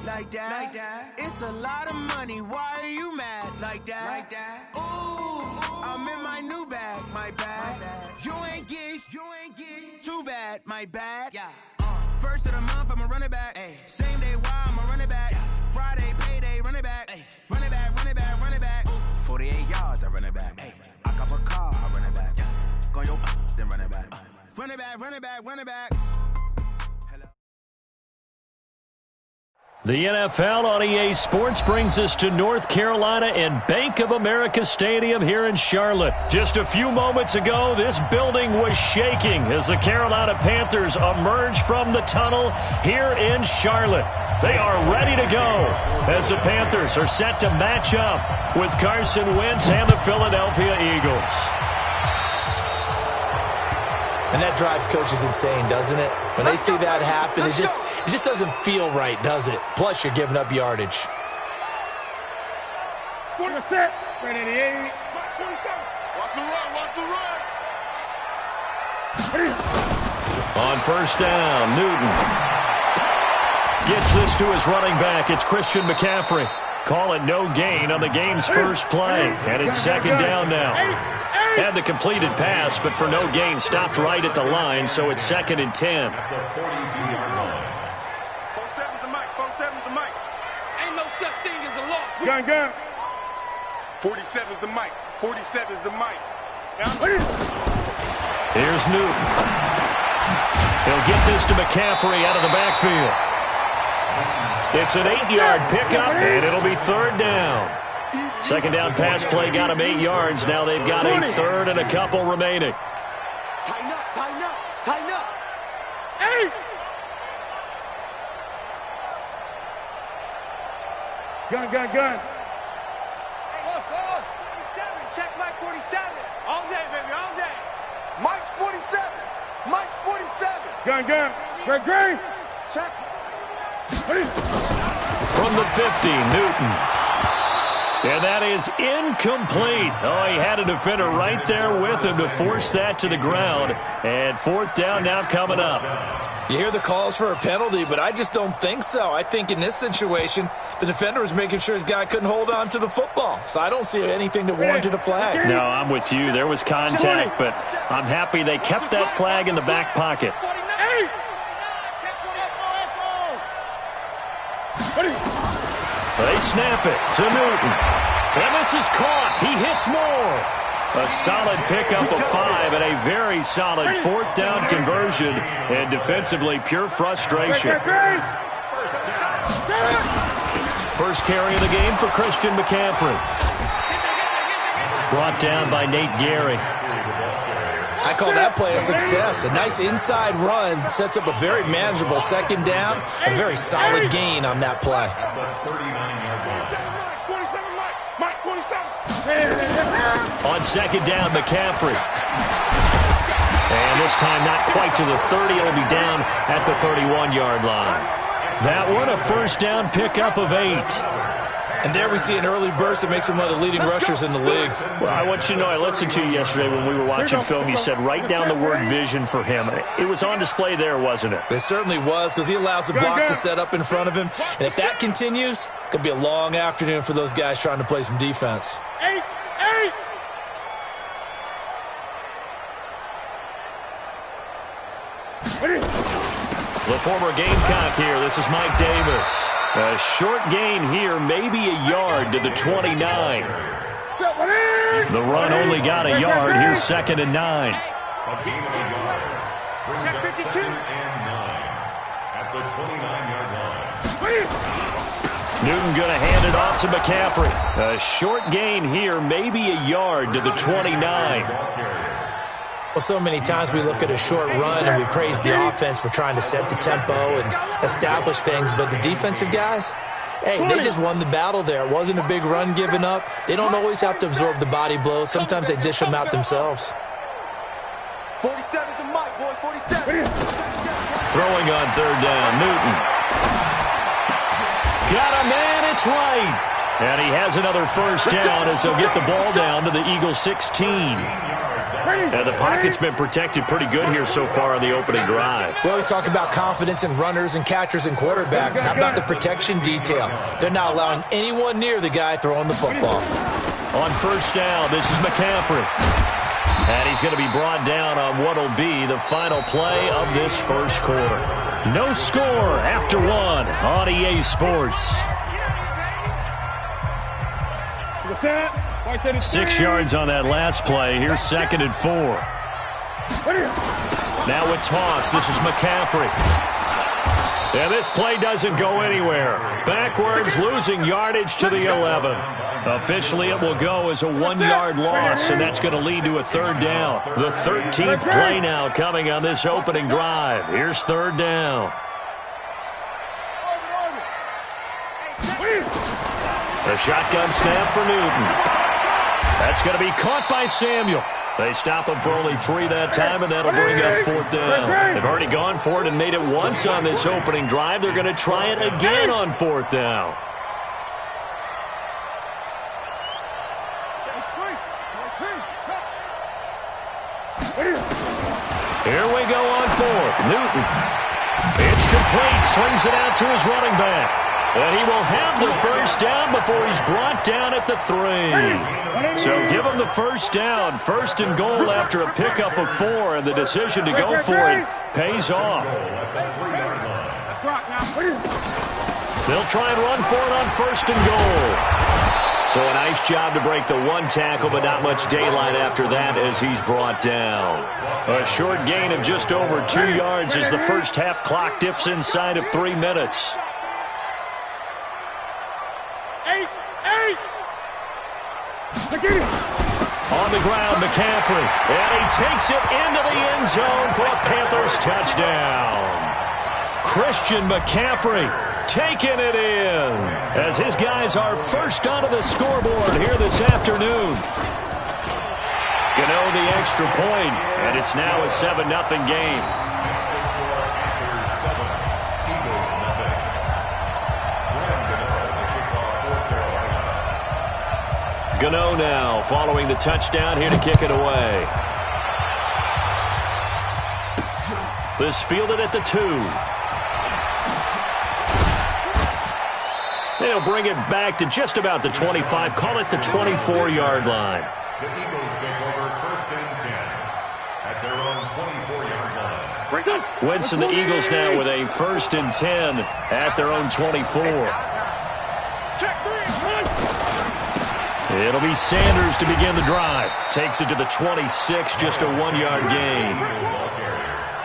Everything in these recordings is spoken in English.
like that. It's a lot of money, why are you mad like that? Ooh, I'm in my new bag, my bad. You ain't get too bad, my bad. First of the month, I'ma run it back. Same day, why I'ma run it back. Friday, payday, run it back. Run it back, run it back, run it back. 48 yards, I run it back. I cop a car, I run it back. Go your then run it back. Run it back, run it back, run it back. The NFL on EA Sports brings us to North Carolina and Bank of America Stadium here in Charlotte. Just a few moments ago, this building was shaking as the Carolina Panthers emerged from the tunnel here in Charlotte. They are ready to go as the Panthers are set to match up with Carson Wentz and the Philadelphia Eagles. And that drives coaches insane, doesn't it? When they see that happen, it just doesn't feel right, does it? Plus, you're giving up yardage. 47, 388. Watch the run, watch the run. On first down, Newton gets this to his running back. It's Christian McCaffrey. Call it no gain on the game's first play. And it's second down now. Had the completed pass, but for no gain, stopped right at the line, so it's 2nd and 10. 47's the mic, 47's the mic. Ain't no such thing as a loss. Gun. 47's the mic, 47's the mic. Here's Newton. He'll get this to McCaffrey out of the backfield. It's an 8-yard pickup, and it'll be 3rd down. Second down pass play got him 8 yards. Now they've got a 3rd and a couple remaining. Tighten up, tighten up, tighten up. Hey! Gun. Hey, lost. 47, check Mike 47. All day, baby, all day. Mike's 47. Mike's 47. Gun. Green. Check. From the 50, Newton. And that is incomplete. Oh, he had a defender right there with him to force that to the ground. And 4th down now coming up. You hear the calls for a penalty, but I just don't think so. I think in this situation, the defender was making sure his guy couldn't hold on to the football. So I don't see anything that warranted a flag. No, I'm with you. There was contact, but I'm happy they kept that flag in the back pocket. They snap it to Newton. And this is caught. He hits more. A solid pickup of 5 and a very solid 4th down conversion. And defensively, pure frustration. First carry of the game for Christian McCaffrey. Brought down by Nate Gary. I call that play a success. A nice inside run sets up a very manageable 2nd down. A very solid gain on that play. On 2nd down, McCaffrey. And this time not quite to the 30. It'll be down at the 31-yard line. That one, a first down pickup of 8. And there we see an early burst that makes him one of the leading rushers in the league. Well, I want you to know, I listened to you yesterday when we were watching film. You said write down the word vision for him. It was on display there, wasn't it? It certainly was, because he allows the blocks to set up in front of him. And if that continues, it could be a long afternoon for those guys trying to play some defense. 8. The former Gamecock here. This is Mike Davis. A short gain here, maybe a yard to the 29. The run only got a yard. Here's 2nd and 9. Check 52. At the 29-yard line. Newton going to hand it off to McCaffrey. A short gain here, maybe a yard to the 29. Well, so many times we look at a short run and we praise the offense for trying to set the tempo and establish things, but the defensive guys, hey, they just won the battle there. It wasn't a big run given up. They don't always have to absorb the body blows. Sometimes they dish them out themselves. 47's the mic, boys, 47. Throwing on 3rd down, Newton. Got a man, it's right. And he has another first down as he'll get the ball down to the Eagles 16. And the pocket's been protected pretty good here so far on the opening drive. We always talk about confidence in runners and catchers and quarterbacks. How about the protection detail? They're not allowing anyone near the guy throwing the football. On first down, this is McCaffrey. And he's going to be brought down on what will be the final play of this first quarter. No score after one on EA Sports. 6 yards on that last play. Here's 2nd and 4. Now with toss, this is McCaffrey. And this play doesn't go anywhere. Backwards, losing yardage to the 11. Officially, it will go as a 1-yard loss, and that's going to lead to a 3rd down. The 13th play now coming on this opening drive. Here's 3rd down. The shotgun snap for Newton. That's going to be caught by Samuel. They stop him for only 3 that time, and that'll bring up 4th down. They've already gone for it and made it once on this opening drive. They're going to try it again on 4th down. Here we go on 4th. Newton. It's complete. Swings it out to his running back. And he will have the first down before he's brought down at the 3. So give him the first down. 1st and goal after a pickup of 4. And the decision to go for it pays off. They'll try and run for it on 1st and goal. So a nice job to break the 1 tackle, but not much daylight after that as he's brought down. A short gain of just over 2 yards as the first half clock dips inside of 3 minutes. On the ground, McCaffrey. And he takes it into the end zone for a Panthers touchdown. Christian McCaffrey taking it in as his guys are first onto the scoreboard here this afternoon. Gano the extra point, and it's now a 7-0 game. Gano now following the touchdown here to kick it away. This fielded at the 2. They'll bring it back to just about the 25. Call it the 24-yard line. The Eagles take over 1st and 10 at their own 24-yard line. Wentz and the Eagles now with a 1st and 10 at their own 24. It'll be Sanders to begin the drive. Takes it to the 26, just a 1-yard gain.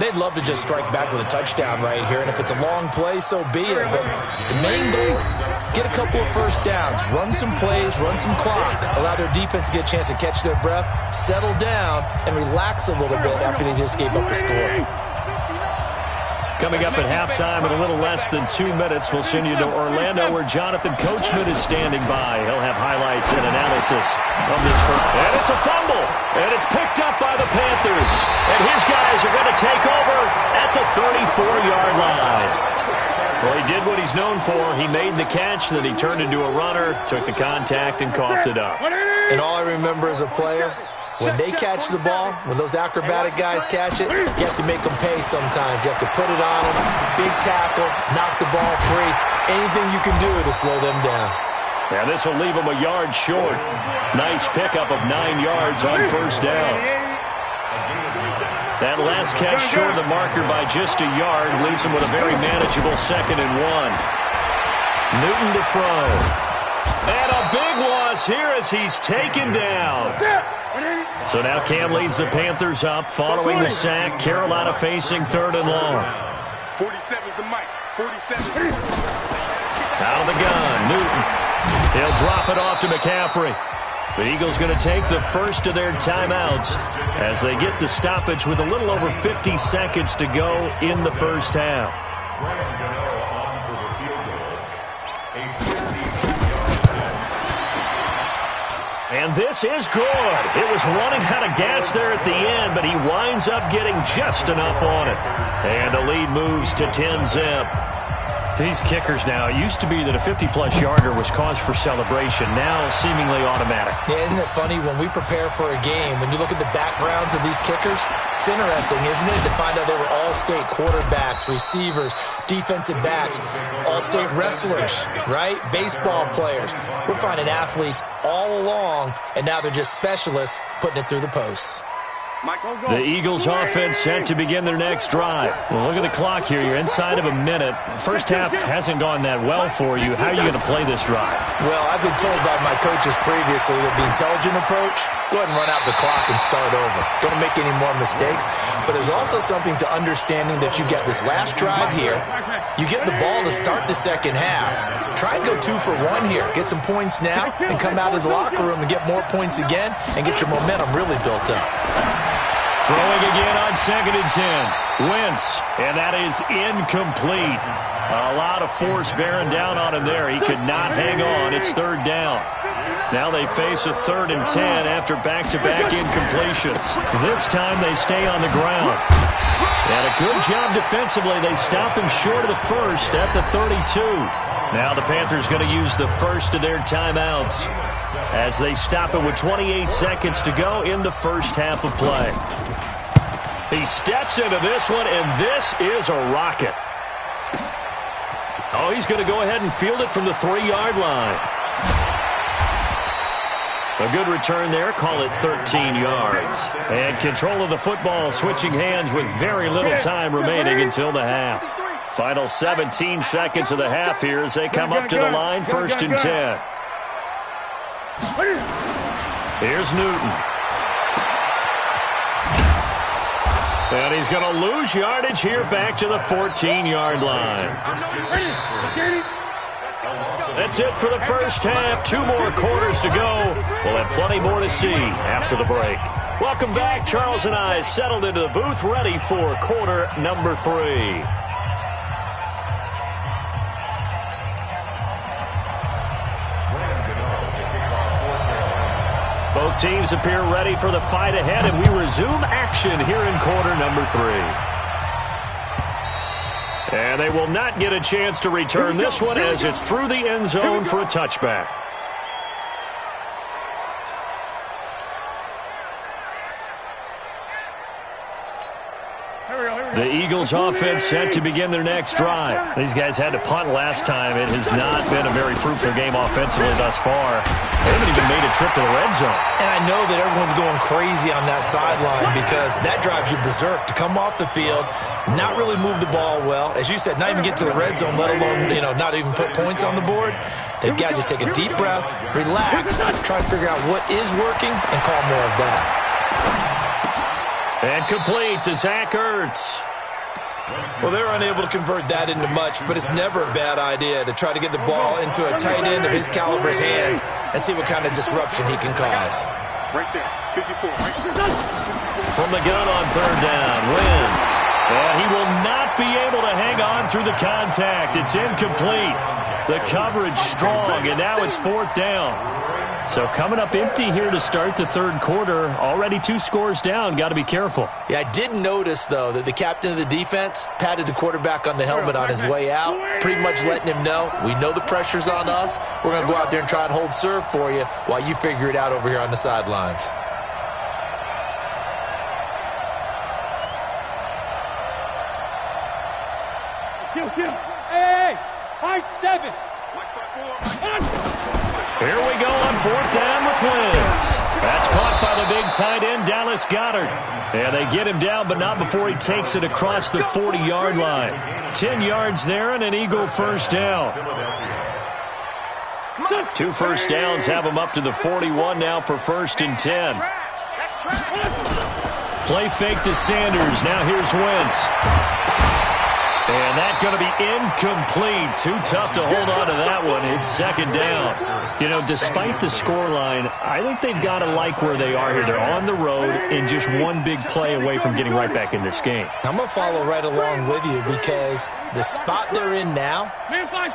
They'd love to just strike back with a touchdown right here, and if it's a long play, so be it. But the main goal, get a couple of first downs, run some plays, run some clock, allow their defense to get a chance to catch their breath, settle down, and relax a little bit after they just gave up a score. Coming up at halftime in a little less than 2 minutes, we'll send you to Orlando where Jonathan Coachman is standing by. He'll have highlights and analysis of this first. And it's a fumble, and it's picked up by the Panthers. And his guys are going to take over at the 34-yard line. Well, he did what he's known for. He made the catch, then he turned into a runner, took the contact, and coughed it up. And all I remember as a player, when they catch the ball, when those acrobatic guys catch it, you have to make them pay sometimes. You have to put it on them, big tackle, knock the ball free, anything you can do to slow them down. Yeah, this will leave them a yard short. Nice pickup of 9 yards on 1st down. That last catch short of the marker by just a yard leaves them with a very manageable 2nd and 1. Newton to throw. And a big loss here as he's taken down. So now Cam leads the Panthers up following the sack. Carolina facing 3rd and long. 47's the mic. 47. Out of the gun, Newton. He'll drop it off to McCaffrey. The Eagles going to take the first of their timeouts as they get the stoppage with a little over 50 seconds to go in the first half. And this is good. It was running out of gas there at the end, but he winds up getting just enough on it. And the lead moves to 10-zip. These kickers now, it used to be that a 50-plus yarder was cause for celebration. Now seemingly automatic. Yeah, isn't it funny when we prepare for a game, when you look at the backgrounds of these kickers, it's interesting, isn't it, to find out they were all-state quarterbacks, receivers, defensive backs, all-state wrestlers, right? Baseball players. We're finding athletes all along, and now they're just specialists putting it through the posts. The Eagles offense set to begin their next drive. Well, look at the clock here. You're inside of a minute. First half hasn't gone that well for you. How are you going to play this drive? Well, I've been told by my coaches previously that the intelligent approach, go ahead and run out the clock and start over. Don't make any more mistakes. But there's also something to understanding that you get this last drive here. You get the ball to start the second half. Try and go 2 for 1 here. Get some points now and come out of the locker room and get more points again and get your momentum really built up. Throwing again on 2nd and 10. Wentz, and that is incomplete. A lot of force bearing down on him there. He could not hang on. It's 3rd down. Now they face a 3rd and 10 after back-to-back incompletions. This time they stay on the ground. And a good job defensively. They stop him short of the first at the 32. Now the Panthers going to use the first of their timeouts as they stop it with 28 seconds to go in the first half of play. He steps into this one, and this is a rocket. Oh, he's going to go ahead and field it from the 3-yard line. A good return there. Call it 13 yards. And control of the football switching hands with very little time remaining until the half. Final 17 seconds of the half here as they come up to the line, 1st and 10. Here's Newton. And he's going to lose yardage here back to the 14-yard line. That's it for the first half. 2 more quarters to go. We'll have plenty more to see after the break. Welcome back. Charles and I settled into the booth, ready for quarter number 3. Both teams appear ready for the fight ahead, and we resume action here in quarter number 3. And they will not get a chance to return this one as it's through the end zone for a touchback. The Eagles offense set to begin their next drive. These guys had to punt last time. It has not been a very fruitful game offensively thus far. They haven't even made a trip to the red zone. And I know that everyone's going crazy on that sideline because that drives you berserk to come off the field, not really move the ball well. As you said, not even get to the red zone, let alone, not even put points on the board. They've got to just take a deep breath, relax, try and figure out what is working, and call more of that. And complete to Zach Ertz. Well, they're unable to convert that into much, but it's never a bad idea to try to get the ball into a tight end of his caliber's hands and see what kind of disruption he can cause. Right there, 54. From the gun on 3rd down, Wentz. And he will not be able to hang on through the contact. It's incomplete. The coverage strong, and now it's 4th down. So coming up empty here to start the 3rd quarter. Already 2 scores down. Got to be careful. Yeah, I did notice, though, that the captain of the defense patted the quarterback on the helmet on his way out, pretty much letting him know, we know the pressure's on us. We're going to go out there and try and hold serve for you while you figure it out over here on the sidelines. Hey, 5-7. Here we go on 4th down with Wentz. That's caught by the big tight end, Dallas Goedert. And they get him down, but not before he takes it across the 40-yard line. 10 yards there and an Eagle first down. 2 first downs have him up to the 41 now for 1st and 10. Play fake to Sanders. Now here's Wentz. And that's going to be incomplete. Too tough to hold on to that one. It's 2nd down. Despite the scoreline, I think they've got to like where they are here. They're on the road and just one big play away from getting right back in this game. I'm going to follow right along with you because the spot they're in now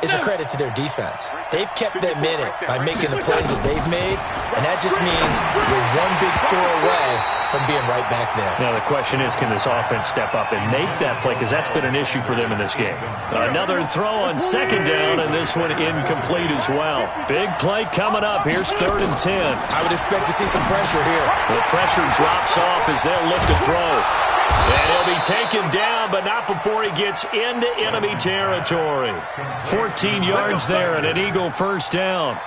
is a credit to their defense. They've kept them in it by making the plays that they've made, and that just means you're one big score away from being right back there. Now the question is, can this offense step up and make that play? Because that's been an issue for them in this game. Another throw on second down, and this one incomplete as well. Big play coming up. Here's 3rd and 10. I would expect to see some pressure here. The pressure drops off as they'll look to throw. And he'll be taken down, but not before he gets into enemy territory. 14 yards there and an Eagle first down.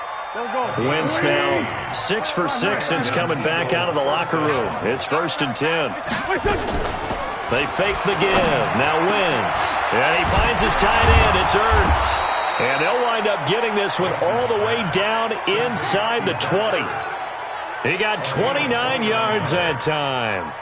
Wentz now 6 for 6 since coming back out of the locker room. It's 1st and 10. They fake the give. Now Wentz. And he finds his tight end. It's Ertz. And they'll wind up getting this one all the way down inside the 20. He got 29 yards that time.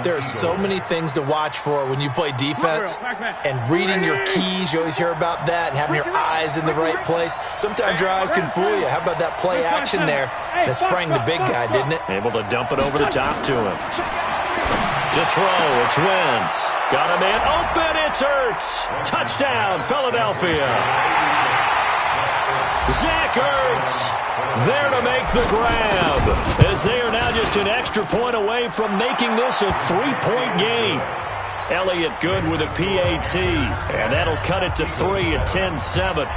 There are so many things to watch for when you play defense, and reading your keys, you always hear about that, and having your eyes in the right place. Sometimes your eyes can fool you. How about that play action there? And it sprang the big guy, didn't it? Able to dump it over the top to him. To throw, it's Wentz. Got a man open, it's Ertz. Touchdown, Philadelphia. Zach Ertz there to make the grab, as they are now just an extra point away from making this a 3-point game. Elliott good with a PAT, and that'll cut it to 3 at 10-7.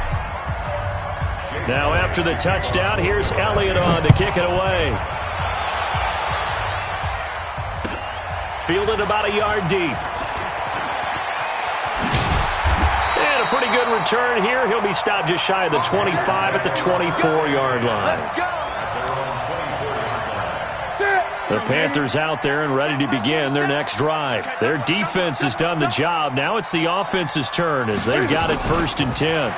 Now after the touchdown, here's Elliott on to kick it away. Fielded about a yard deep. And a pretty good return here. He'll be stopped just shy of the 25 at the 24-yard line. The Panthers out there and ready to begin their next drive. Their defense has done the job. Now it's the offense's turn as they've got it 1st and 10.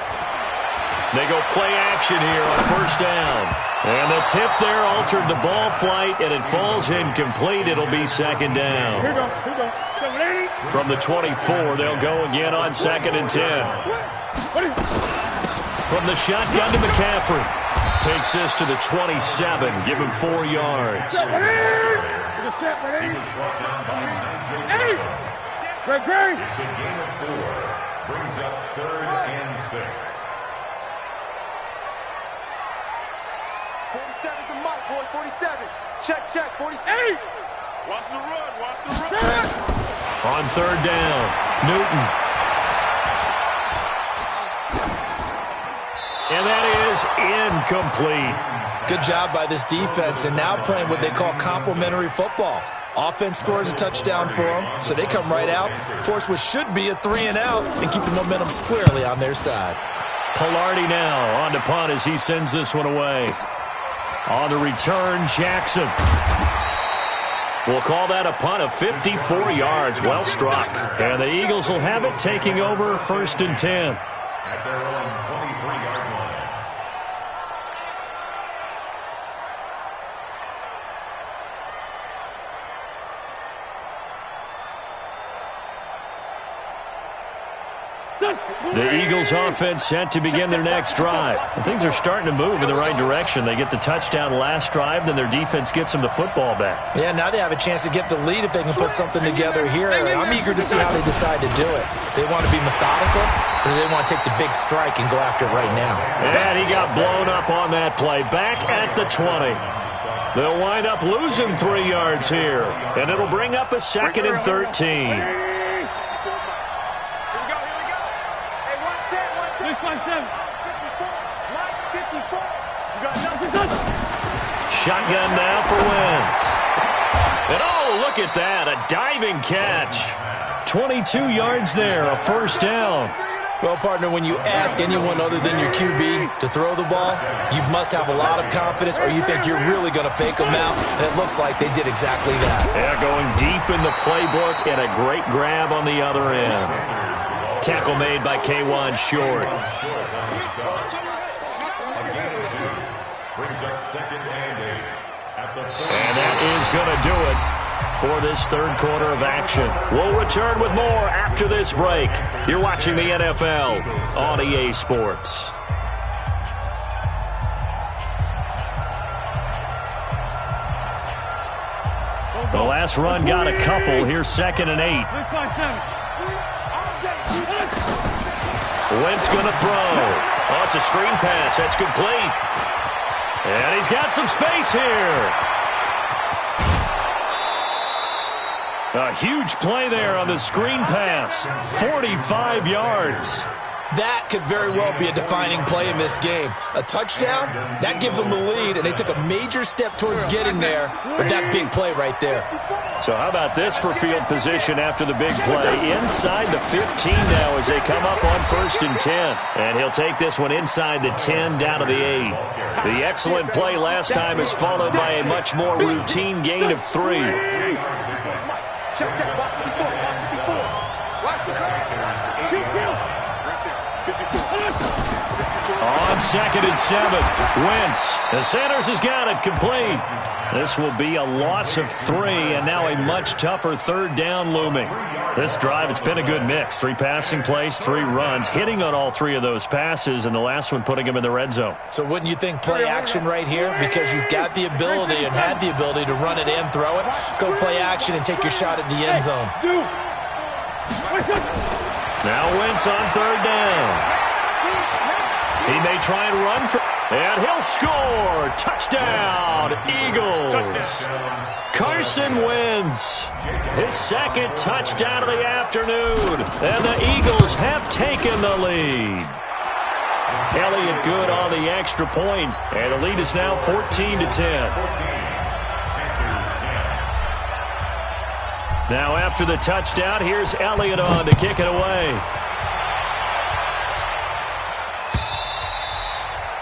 They go play action here on 1st down. And the tip there altered the ball flight, and it falls incomplete. It'll be 2nd down. Here we go. From the 24, they'll go again on 2nd and 10. From the shotgun to McCaffrey. Takes this to the 27. Give him 4 yards. Eagles brought down by 9. It's a gain of 4. Brings up 3rd and 6. 47 to Mike, boy, 47. Check, 47. Watch the run. On 3rd down, Newton. And that is incomplete. Good job by this defense, and now playing what they call complementary football. Offense scores a touchdown for them, so they come right out, force what should be a 3-and-out, and keep the momentum squarely on their side. Pilardi now on to punt as he sends this one away. On the return, Jackson. We'll call that a punt of 54 yards. Well struck. And the Eagles will have it taking over 1st and 10. At their own 23-yard line. The Eagles offense set to begin their next drive. And things are starting to move in the right direction. They get the touchdown last drive, then their defense gets them the football back. Yeah, now they have a chance to get the lead if they can put something together here. I'm eager to see how they decide to do it. Do they want to be methodical, or do they want to take the big strike and go after it right now? And he got blown up on that play. Back at the 20. They'll wind up losing 3 yards here. And it'll bring up a 2nd and 13. Shotgun now for Wentz. And oh, look at that, a diving catch. 22 yards there, a 1st down. Well, partner, when you ask anyone other than your QB to throw the ball, you must have a lot of confidence, or you think you're really going to fake them out, and it looks like they did exactly that. Yeah, going deep in the playbook and a great grab on the other end. Tackle made by K'Wan Short. Brings up 2nd and 8 at the 4. And that is going to do it for this 3rd quarter of action. We'll return with more after this break. You're watching the NFL on EA Sports. The last run got a couple. Here's 2nd and 8. Wentz going to throw. Oh, it's a screen pass. That's complete. And he's got some space here. A huge play there on the screen pass. 45 yards. That could very well be a defining play in this game. A touchdown, that gives them the lead, and they took a major step towards getting there with that big play right there. So how about this for field position after the big play? Inside the 15 now as they come up on 1st and 10. And he'll take this one inside the 10 down to the 8. The excellent play last time is followed by a much more routine gain of 3. Check, watch the C4, watch the C4. Watch the On 2nd and 7, Wentz. The Sanders has got it complete. This will be a loss of 3, and now a much tougher 3rd down looming. This drive, it's been a good mix. 3 passing plays, 3 runs, hitting on all 3 of those passes, and the last one putting him in the red zone. So wouldn't you think play action right here? Because you've got the ability and had the ability to run it in, throw it, go play action, and take your shot at the end zone. Now Wentz on 3rd down. He may try and run for, and he'll score. Touchdown, Eagles. Carson Wentz, his 2nd touchdown of the afternoon, and the Eagles have taken the lead. Elliott good on the extra point, and the lead is now 14-10. Now after the touchdown, here's Elliott on to kick it away.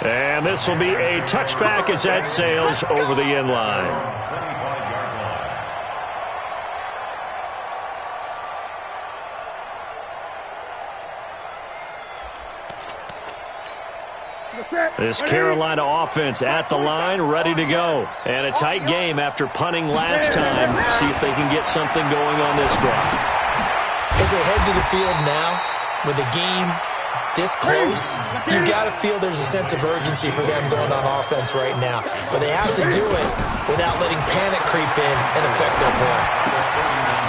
And this will be a touchback as that sails over the end line. This Carolina offense at the line, ready to go. And a tight game after punting last time. See if they can get something going on this drive. As they head to the field now, with the game this close, you got to feel there's a sense of urgency for them going on offense right now. But they have to do it without letting panic creep in and affect their play.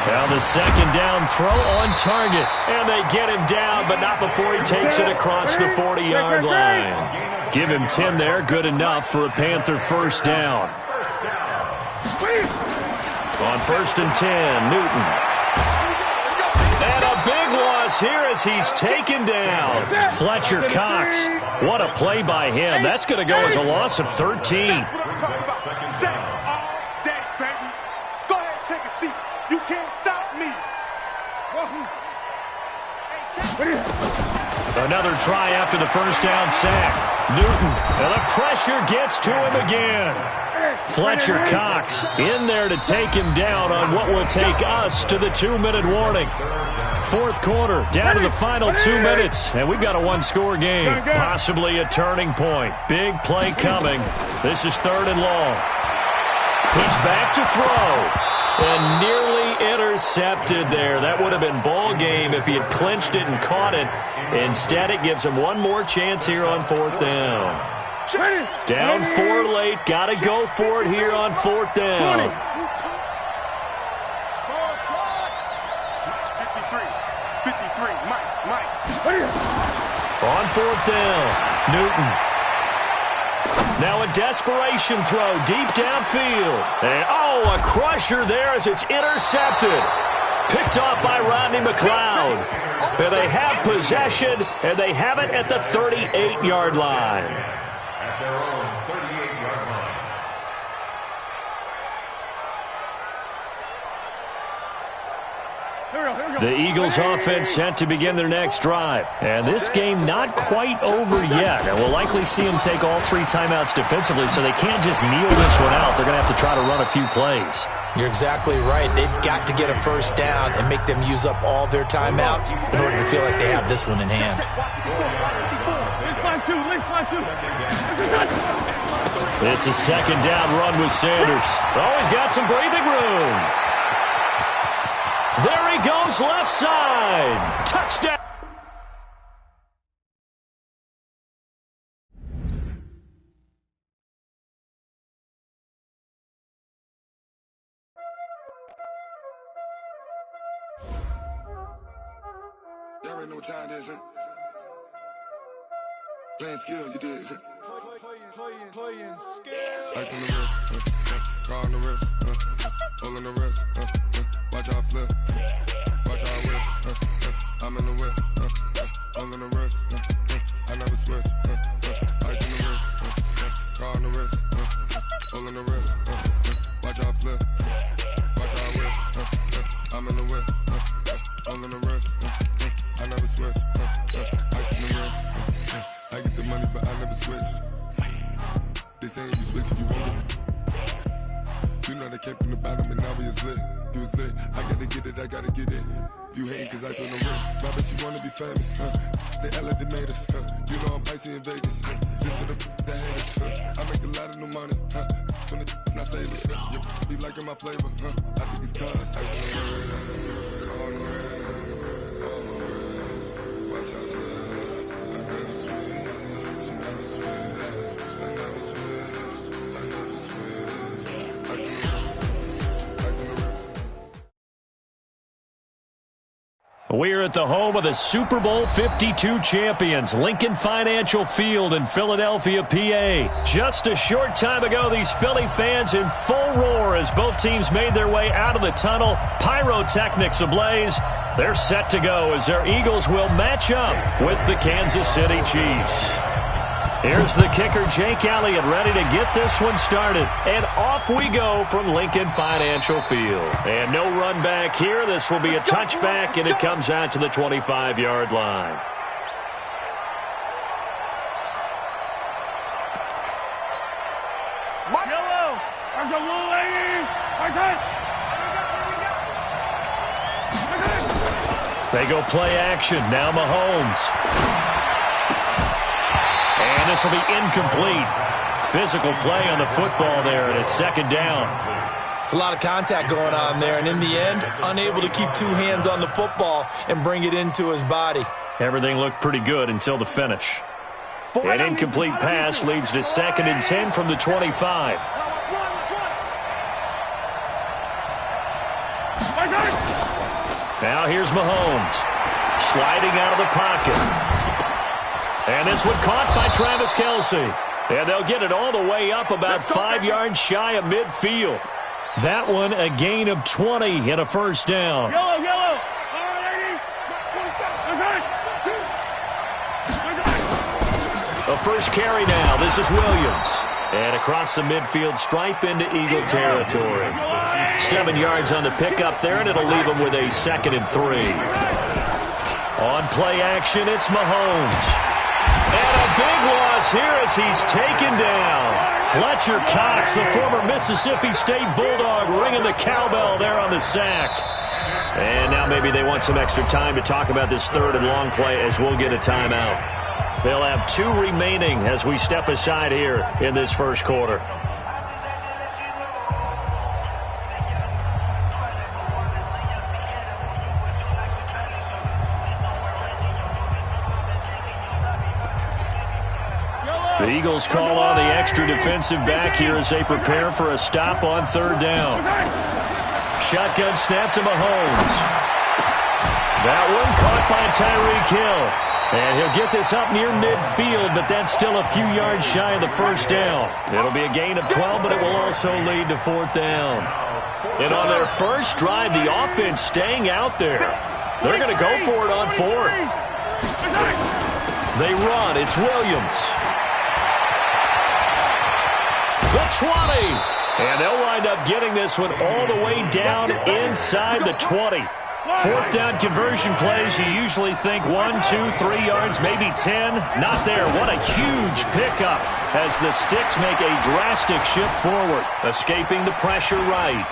Now the 2nd down throw on target. And they get him down, but not before he takes it across the 40-yard line. Give him 10 there, good enough for a Panther 1st down. On 1st and 10, Newton. And a big loss here as he's taken down. Fletcher Cox. What a play by him. That's going to go as a loss of 13. Sacks all day, baby. Go ahead and take a seat. You can't stop me. Another try after the 1st down sack. Newton, and the pressure gets to him again. Fletcher Cox in there to take him down on what will take us to the 2-minute warning. 4th quarter, down to the final 2 minutes, and we've got a 1-score game, possibly a turning point. Big play coming. This is 3rd and long. He's back to throw, and nearly intercepted there. That would have been ball game if he had clinched it and caught it. Instead, it gives him one more chance here on 4th down. Down 4 late. Got to go for it here on 4th down. 53, Mike. On 4th down, Newton. Now a desperation throw deep downfield. And, a crusher there as it's intercepted. Picked off by Rodney McLeod. And they have possession, and they have it at the 38-yard line. At their own 38-yard line. The Eagles offense set to begin their next drive. And this game not quite over yet. And we'll likely see them take all 3 timeouts defensively, so they can't just kneel this one out. They're going to have to try to run a few plays. You're exactly right. They've got to get a 1st down and make them use up all their timeouts in order to feel like they have this one in hand. It's a 2nd down run with Sanders. He's got some breathing room. There he goes, left side. Touchdown. Y'all already know what time it is, huh? Playing skills, you did. Playing skills. Ice on the wrist, car on the wrist, all on the wrist, Watch how I flip. Watch how I whip. I'm in the whip. All in the wrist. I never switch. Ice in the wrist. Car on the wrist. All in the wrist. Watch how I flip. Watch how I whip. I'm in the whip. All in the wrist. I never switch. Ice in the wrist. I get the money, but I never switch. They saying you switch, you won't get. You know they came from the bottom and now we is lit. You was lit. I gotta get it, I gotta get it. You hating cause ice on the wrist. My bitch, you wanna be famous. They act like they made us. You know I'm icy in Vegas. This for the that hate us. I make a lot of new money. When it's not savers. You be liking my flavor. I think it's cause ice on the wrist. Car on the wrist. All on the wrist. Watch out, love. I never switch. You never switch. I never switch. I never switch. Ice on the wrist. Ice on the wrist. We're at the home of the Super Bowl 52 champions, Lincoln Financial Field in Philadelphia, PA. Just a short time ago, these Philly fans in full roar as both teams made their way out of the tunnel. Pyrotechnics ablaze. They're set to go as their Eagles will match up with the Kansas City Chiefs. Here's the kicker, Jake Elliott, ready to get this one started. And off we go from Lincoln Financial Field. And no run back here. This will be a touchback, and it comes out to the 25-yard line. Yellow. There's a blue lady. They go play action. Now Mahomes. And this will be incomplete. Physical play on the football there, and it's second down. It's a lot of contact going on there, and in the end, unable to keep two hands on the football and bring it into his body. Everything looked pretty good until the finish. An incomplete pass leads to 2nd and 10 from the 25. Now here's Mahomes. Sliding out of the pocket. And this one caught by Travis Kelce. And they'll get it all the way up about 5 yards shy of midfield. That one a gain of 20 and a first down. Yellow. A first carry now. This is Williams. And across the midfield stripe into Eagle territory. 7 yards on the pickup there, and it'll leave them with a 2nd and 3. On play action, it's Mahomes. And a big loss here as he's taken down. Fletcher Cox, the former Mississippi State Bulldog, ringing the cowbell there on the sack. And now maybe they want some extra time to talk about this 3rd and long play as we'll get a timeout. They'll have 2 remaining as we step aside here in this first quarter. The Eagles call on the extra defensive back here as they prepare for a stop on 3rd down. Shotgun snap to Mahomes. That one caught by Tyreek Hill. And he'll get this up near midfield, but that's still a few yards shy of the first down. It'll be a gain of 12, but it will also lead to 4th down. And on their first drive, the offense staying out there. They're going to go for it on 4th. They run. It's Williams. The 20. And they'll wind up getting this one all the way down inside the 20. 4th down conversion plays, you usually think 1, 2, 3 yards, maybe 10. Not there. What a huge pickup as the Sticks make a drastic shift forward, escaping the pressure right.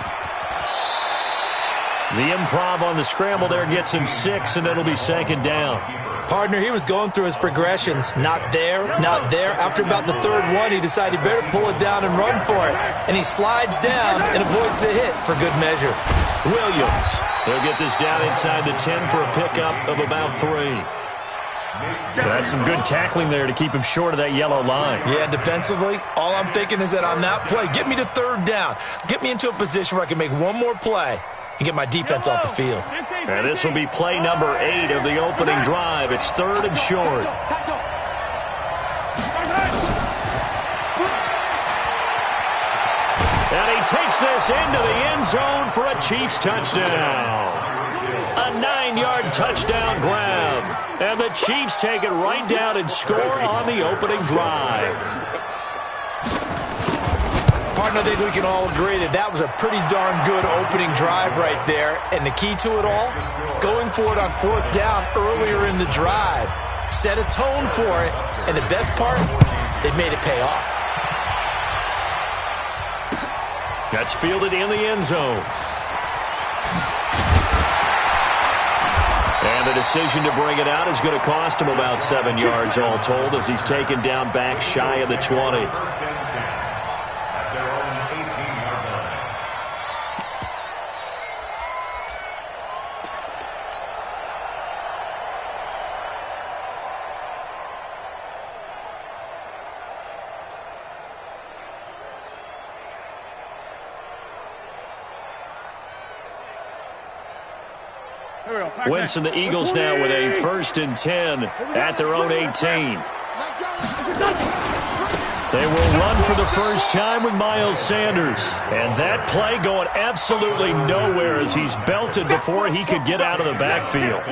The improv on the scramble there gets him 6, and it'll be 2nd down. Partner, he was going through his progressions. Not there, not there. After about the 3rd one, he decided he better pull it down and run for it. And he slides down and avoids the hit for good measure. Williams. He'll get this down inside the 10 for a pickup of about 3. That's some good tackling there to keep him short of that yellow line. Yeah, defensively, all I'm thinking is that on that play, get me to 3rd down. Get me into a position where I can make one more play and get my defense off the field. And this will be play number 8 of the opening drive. It's 3rd and short. And he takes this into the end zone for a Chiefs touchdown. A 9-yard touchdown grab. And the Chiefs take it right down and score on the opening drive. Partner, I think we can all agree that that was a pretty darn good opening drive right there. And the key to it all, going for it on 4th down earlier in the drive. Set a tone for it. And the best part, they made it pay off. That's fielded in the end zone. And the decision to bring it out is going to cost him about 7 yards all told as he's taken down back shy of the 20. Wentz and the Eagles now with a 1st and 10 at their own 18. They will run for the first time with Miles Sanders. And that play going absolutely nowhere as he's belted before he could get out of the backfield.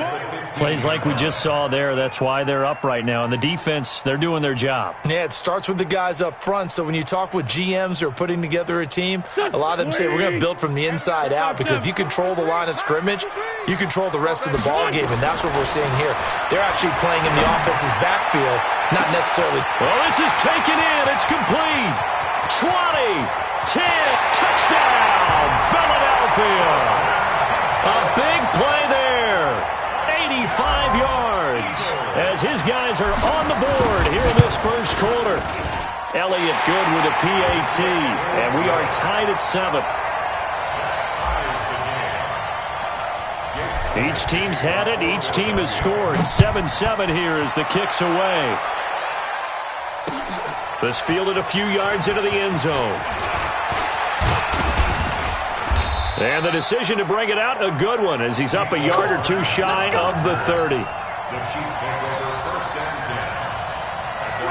Plays like we just saw there, that's why they're up right now. And the defense, they're doing their job. Yeah, it starts with the guys up front. So when you talk with GMs who are putting together a team, a lot of them say we're going to build from the inside out because if you control the line of scrimmage, you control the rest of the ball game, and that's what we're seeing here. They're actually playing in the offense's backfield, not necessarily. Well, this is taken in. It's complete. 20, 10, touchdown, Philadelphia. A big play there. 85 yards as his guys are on the board here in this first quarter. Elliott good with a PAT, and we are tied at 7. Each team's had it. Each team has scored. 7-7 here as the kick's away. This fielded a few yards into the end zone. And the decision to bring it out, a good one, as he's up a yard or two shy of the 30. The Chiefs take over 1st and 10.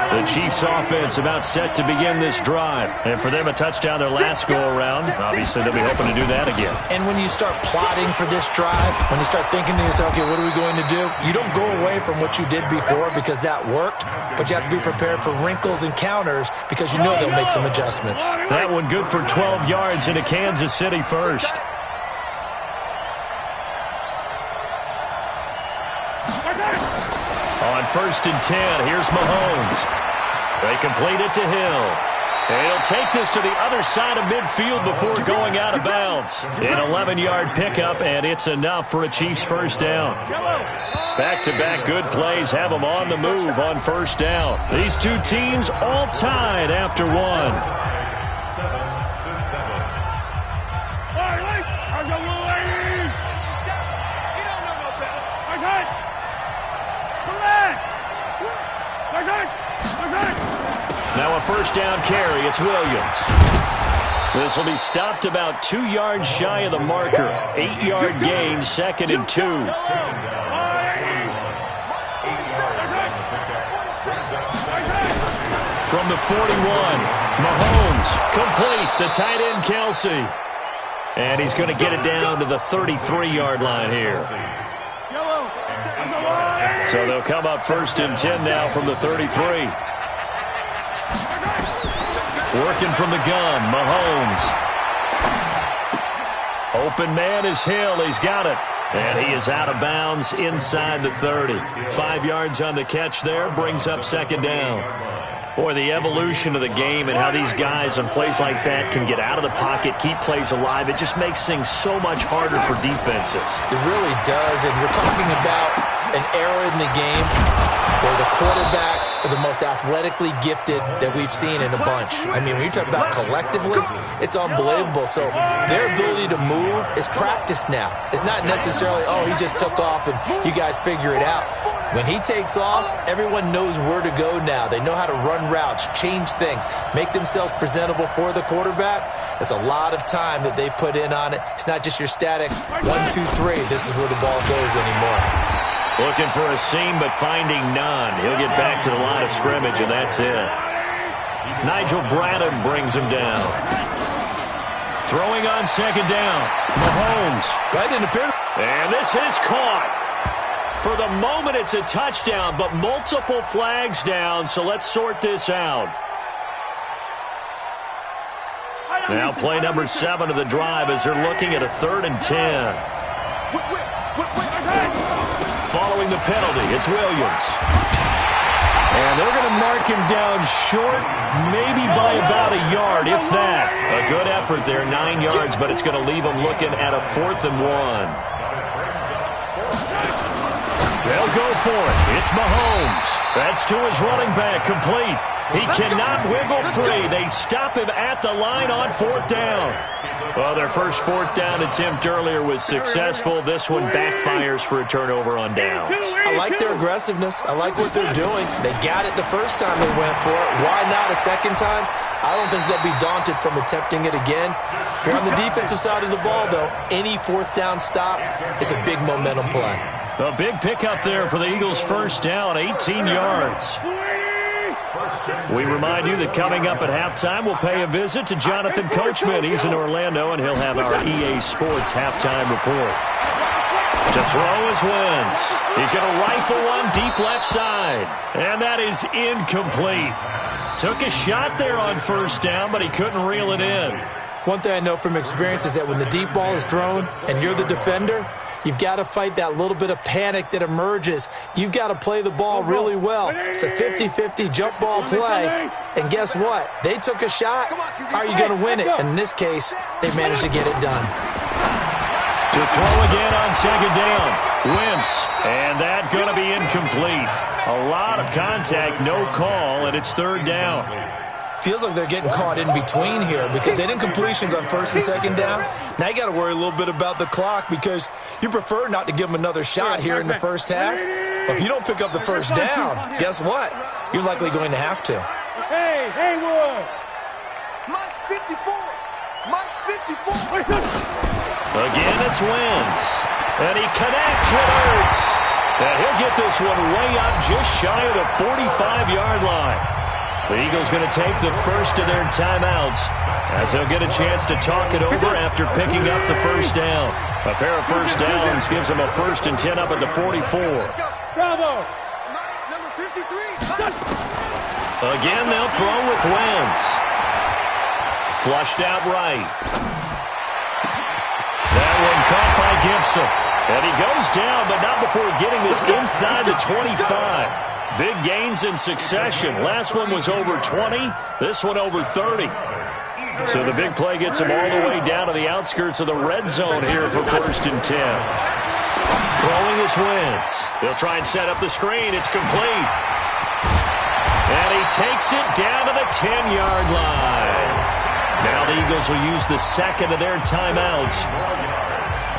The Chiefs offense about set to begin this drive. And for them, a touchdown their last go-around. Obviously, they'll be hoping to do that again. And when you start plotting for this drive, when you start thinking to yourself, okay, what are we going to do? You don't go away from what you did before because that worked, but you have to be prepared for wrinkles and counters because you know they'll make some adjustments. That one good for 12 yards into Kansas City first. On 1st and 10, here's Mahomes. They complete it to Hill. And he'll take this to the other side of midfield before going out of bounds. An 11-yard pickup, and it's enough for a Chiefs first down. Back-to-back good plays have them on the move on first down. These two teams all tied after one. 7-7. Now a first down carry. It's Williams. This will be stopped about 2 yards shy of the marker. 8-yard gain, 2nd and 2. From the 41, Mahomes complete. The tight end, Kelsey. And he's going to get it down to the 33-yard line here. So they'll come up 1st and 10 now from the 33. Working from the gun, Mahomes. Open man is Hill. He's got it. And he is out of bounds inside the 30. 5 yards on the catch there brings up 2nd down. Boy, the evolution of the game and how these guys on plays like that can get out of the pocket, keep plays alive, it just makes things so much harder for defenses. It really does, and we're talking about an era in the game where the quarterbacks are the most athletically gifted that we've seen in a bunch. I mean, when you talk about collectively, it's unbelievable. So their ability to move is practiced now. It's not necessarily, oh, he just took off and you guys figure it out. When he takes off, everyone knows where to go now. They know how to run routes, change things, make themselves presentable for the quarterback. That's a lot of time that they put in on it. It's not just your static 1, 2, 3. This is where the ball goes anymore. Looking for a seam, but finding none. He'll get back to the line of scrimmage, and that's it. Nigel Bradham brings him down. Throwing on second down. Mahomes. That didn't appear. And this is caught. For the moment, it's a touchdown, but multiple flags down, so let's sort this out. Now play number 7 of the drive as they're looking at a 3rd and 10. Following the penalty, it's Williams. And they're going to mark him down short, maybe by about a yard, if that. A good effort there, 9 yards, but it's going to leave him looking at a 4th and 1. They'll go for it. It's Mahomes. That's to his running back, complete. He cannot wiggle free. They stop him at the line on 4th down. Well, their first 4th down attempt earlier was successful. This one backfires for a turnover on downs. I like their aggressiveness. I like what they're doing. They got it the first time they went for it. Why not a second time? I don't think they'll be daunted from attempting it again. If you're on the defensive side of the ball, though, any 4th down stop is a big momentum play. A big pickup there for the Eagles' first down, 18 yards. We remind you that coming up at halftime, we'll pay a visit to Jonathan Coachman. He's in Orlando, and he'll have our EA Sports halftime report. To throw is Wentz. He's going to rifle one deep left side, and that is incomplete. Took a shot there on first down, but he couldn't reel it in. One thing I know from experience is that when the deep ball is thrown and you're the defender, you've got to fight that little bit of panic that emerges. You've got to play the ball really well. It's a 50-50 jump ball play. And guess what? They took a shot. How are you going to win it? And in this case, they managed to get it done. To throw again on second down. Wentz. And that going to be incomplete. A lot of contact, no call, and it's 3rd down. Feels like they're getting caught in between here because they didn't completions on 1st and 2nd down. Now you got to worry a little bit about the clock because you prefer not to give them another shot here in the first half. But if you don't pick up the first down, guess what? You're likely going to have to. Hey, Haywood! Mike's 54! Mike's 54! Again, it's Wentz. And he connects with Ertz. And he'll get this one way up just shy of the 45-yard line. The Eagles going to take the first of their timeouts as they'll get a chance to talk it over after picking up the first down. A pair of first downs gives them a 1st and 10 up at the 44. Bravo! Number 53. Again, they'll throw with Wentz. Flushed out right. That one caught by Gibson. And he goes down, but not before getting this inside the 25. Big gains in succession. Last one was over 20. This one over 30. So the big play gets him all the way down to the outskirts of the red zone here for 1st and 10. Throwing is Wentz. They'll try and set up the screen. It's complete. And he takes it down to the 10-yard line. Now the Eagles will use the second of their timeouts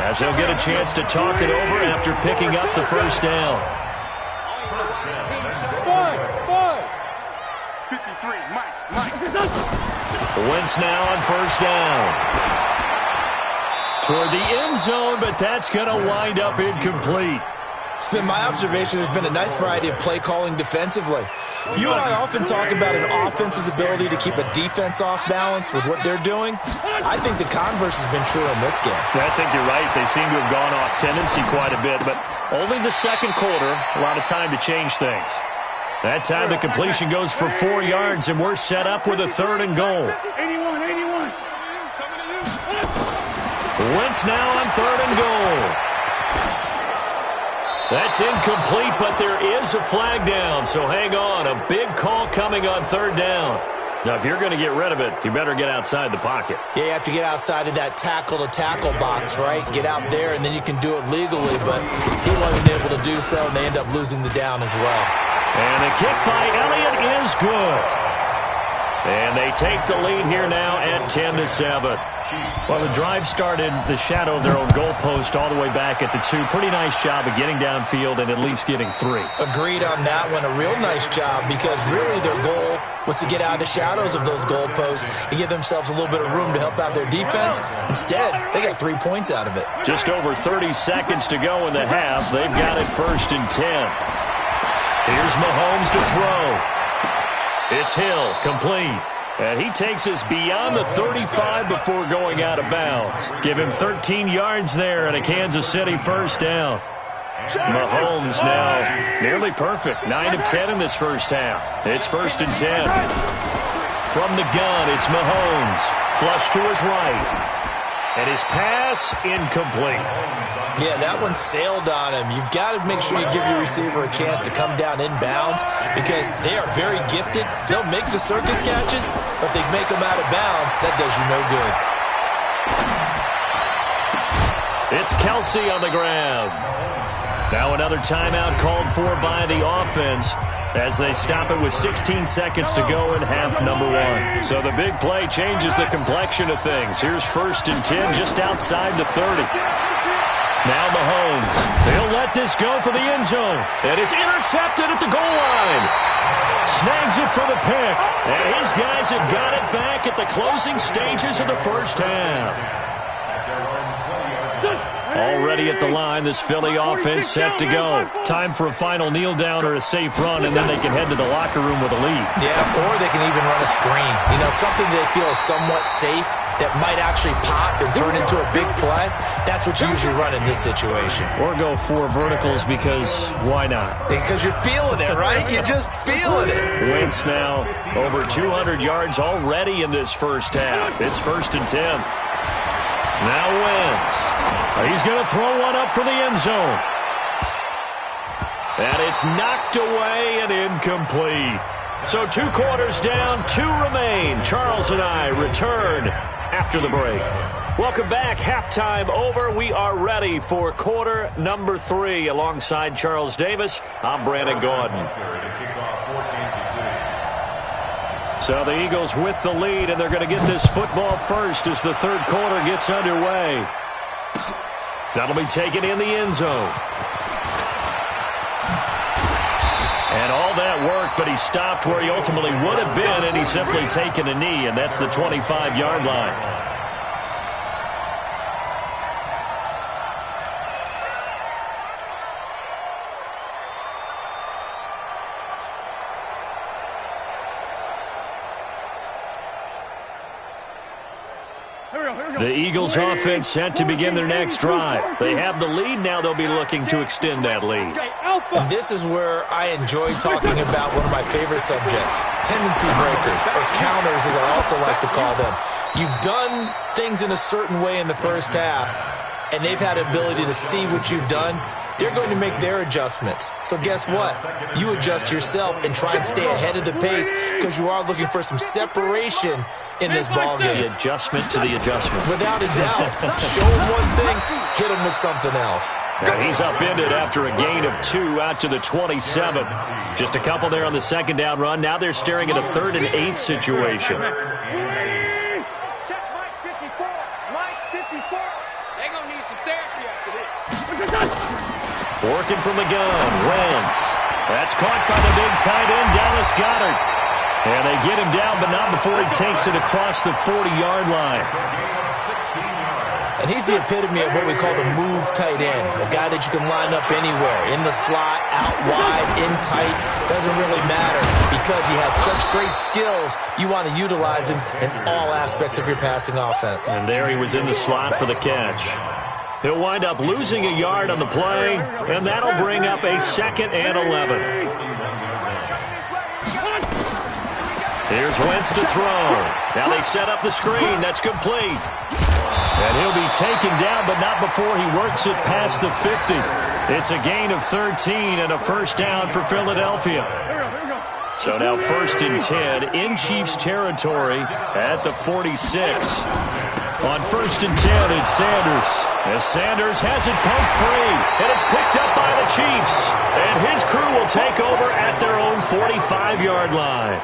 as they'll get a chance to talk it over after picking up the first down. 53, Mike. Wentz now on first down. Toward the end zone, but that's going to wind up incomplete. It's been my observation there's been a nice variety of play calling defensively. You and I often talk about an offense's ability to keep a defense off balance with what they're doing. I think the converse has been true in this game. I think you're right. They seem to have gone off tendency quite a bit, but only the second quarter, a lot of time to change things. That time the completion goes for 4 yards, and we're set up with a 3rd and goal. 81. Wentz now on 3rd and goal. That's incomplete, but there is a flag down, so hang on. A big call coming on 3rd down. Now, if you're going to get rid of it, you better get outside the pocket. Yeah, you have to get outside of that tackle-to-tackle box, right? Get out there, and then you can do it legally, but he wasn't able to do so, and they end up losing the down as well. And the kick by Elliott is good. And they take the lead here now at 10-7. Well, the drive started the shadow of their own goalpost all the way back at the 2. Pretty nice job of getting downfield and at least getting 3. Agreed on that one. A real nice job because really their goal was to get out of the shadows of those goalposts and give themselves a little bit of room to help out their defense. Instead, they got 3 points out of it. Just over 30 seconds to go in the half. They've got it 1st and 10. Here's Mahomes to throw. It's Hill, complete. And he takes us beyond the 35 before going out of bounds. Give him 13 yards there and a Kansas City first down. Mahomes now nearly perfect. 9 of 10 in this first half. It's 1st and 10. From the gun, it's Mahomes. Flush to his right. And his pass incomplete. Yeah, that one sailed on him. You've got to make sure you give your receiver a chance to come down inbounds because they are very gifted. They'll make the circus catches, but if they make them out of bounds, that does you no good. It's Kelsey on the ground. Now another timeout called for by the offense as they stop it with 16 seconds to go in half number 1. So the big play changes the complexion of things. Here's 1st and 10 just outside the 30. Now Mahomes. He'll let this go for the end zone. And it's intercepted at the goal line. Snags it for the pick. And his guys have got it back at the closing stages of the first half. Already at the line, this Philly offense set to go. Time for a final kneel down or a safe run, and then they can head to the locker room with a lead. Yeah, or they can even run a screen. You know, something they feel is somewhat safe that might actually pop and turn into a big play. That's what you usually run in this situation. Or go 4 verticals because why not? Because you're feeling it, right? You're just feeling it. Wentz now over 200 yards already in this first half. It's 1st and 10. Now Wentz. He's going to throw one up for the end zone. And it's knocked away and incomplete. So 2 quarters down, 2 remain. Charles and I return after the break. Welcome back. Halftime over. We are ready for quarter number 3. Alongside Charles Davis, I'm Brandon Gordon. So the Eagles with the lead, and they're going to get this football first as the third quarter gets underway. That'll be taken in the end zone. And all that work, but he stopped where he ultimately would have been, and he's simply taken a knee, and that's the 25-yard line. The Eagles offense set to begin their next drive. They have the lead. Now they'll be looking to extend that lead. And this is where I enjoy talking about one of my favorite subjects, tendency breakers, or counters as I also like to call them. You've done things in a certain way in the first half, and they've had the ability to see what you've done. They're going to make their adjustments. So guess what? You adjust yourself and try and stay ahead of the pace because you are looking for some separation in this ball game. The adjustment to the adjustment. Without a doubt. Show him one thing, hit him with something else. And he's upended after a gain of 2 out to the 27. Just a couple there on the second down run. Now they're staring at a 3rd and 8 situation. Check Mike 54. Mike 54. They're going to need some therapy after this. Working from the gun, Wentz. That's caught by the big tight end, Dallas Goedert. And they get him down, but not before he takes it across the 40-yard line. And he's the epitome of what we call the move tight end, a guy that you can line up anywhere, in the slot, out wide, in tight, doesn't really matter because he has such great skills. You want to utilize him in all aspects of your passing offense. And there he was in the slot for the catch. He'll wind up losing a yard on the play, and that'll bring up a 2nd and 11. Here's Wentz to throw. Now they set up the screen. That's complete. And he'll be taken down, but not before he works it past the 50. It's a gain of 13 and a first down for Philadelphia. So now 1st and 10 in Chiefs territory at the 46. On 1st and 10, it's Sanders. As Sanders has it pumped free, and it's picked up by the Chiefs. And his crew will take over at their own 45-yard line.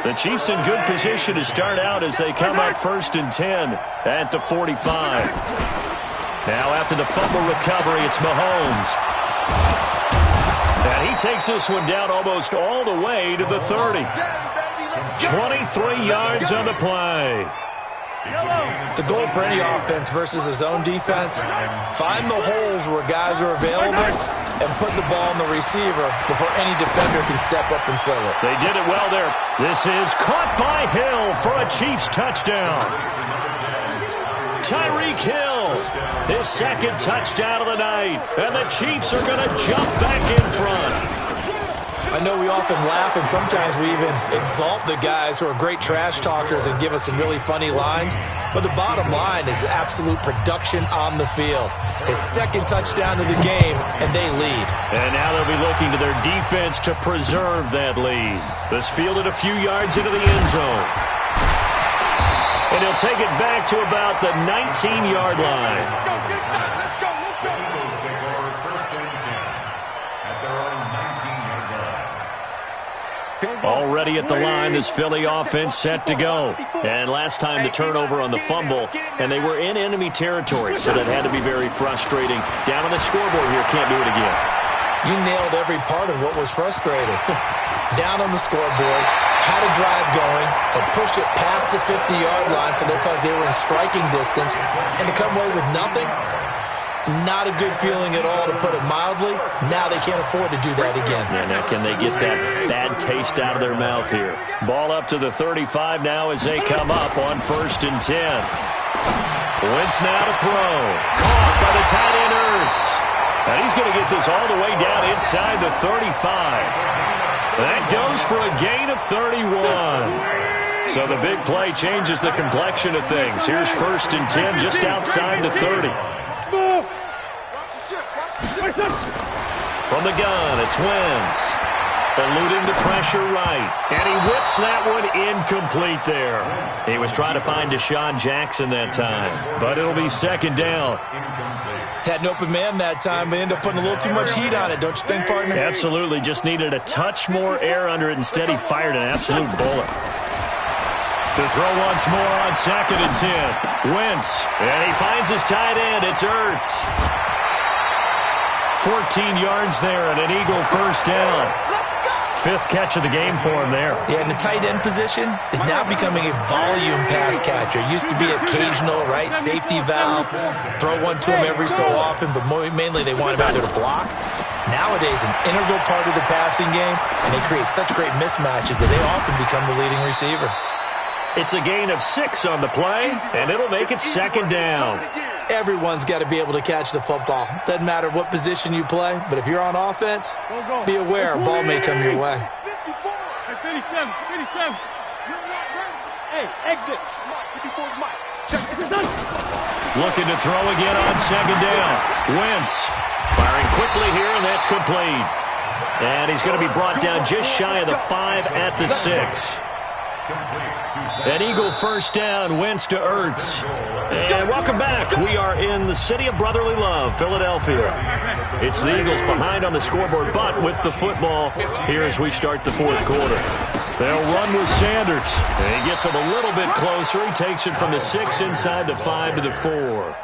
The Chiefs in good position to start out as they come up 1st and 10 at the 45. Now after the fumble recovery, it's Mahomes. And he takes this one down almost all the way to the 30. 23 yards on the play. The goal for any offense versus his own defense, find the holes where guys are available and put the ball on the receiver before any defender can step up and fill it. They did it well there. This is caught by Hill for a Chiefs touchdown. Tyreek Hill, his second touchdown of the night, and the Chiefs are going to jump back in front. I know we often laugh, and sometimes we even exalt the guys who are great trash talkers and give us some really funny lines, but the bottom line is absolute production on the field. His second touchdown of the game, and they lead. And now they'll be looking to their defense to preserve that lead. This fielded a few yards into the end zone. And he'll take it back to about the 19-yard line. Let's go. The Eagles take over first and 10 at their own 19-yard line. Already at the line, this Philly offense set to go. And last time the turnover on the fumble, and they were in enemy territory, so that had to be very frustrating. Down on the scoreboard here, can't do it again. You nailed every part of what was frustrating. Down on the scoreboard, had a drive going, had pushed it past the 50-yard line so they felt like they were in striking distance, and to come away with nothing, not a good feeling at all, to put it mildly. Now they can't afford to do that again. Yeah, now can they get that bad taste out of their mouth here? Ball up to the 35 now as they come up on first and 10. Wentz now to throw. Caught by the tight end Ertz. And he's going to get this all the way down inside the 35. That goes for a gain of 31. So the big play changes the complexion of things. Here's first and 10 just outside the 30. From the gun, it's Wentz. Eluding the pressure right. And he whips that one incomplete there. He was trying to find Deshaun Jackson that time. But it'll be second down. Had an open man that time, but ended up putting a little too much heat on it, don't you think, partner? Absolutely. Just needed a touch more air under it. Instead, he fired an absolute bullet. To throw once more on second and 10. Wentz. And he finds his tight end. It's Ertz. 14 yards there and an Eagle first down. Fifth catch of the game for him there. Yeah, and the tight end position is now becoming a volume pass catcher. Used to be occasional, right? Safety valve. Throw one to him every so often, but mainly they want him out there to block. Nowadays, an integral part of the passing game, and they create such great mismatches that they often become the leading receiver. It's a gain of 6 on the play, and it'll make it second down. Everyone's got to be able to catch the football. Doesn't matter what position you play, but if you're on offense, be aware a ball may come your way. 57. Hey, exit. Looking to throw again on second down. Wentz firing quickly here, and that's complete. And he's going to be brought down just shy of the 5 at the 6. An Eagle first down, Wentz to Ertz. And welcome back. We are in the city of brotherly love, Philadelphia. It's the Eagles behind on the scoreboard, but with the football here as we start the fourth quarter. They'll run with Sanders. And he gets him a little bit closer. He takes it from the 6 inside the 5 to the 4.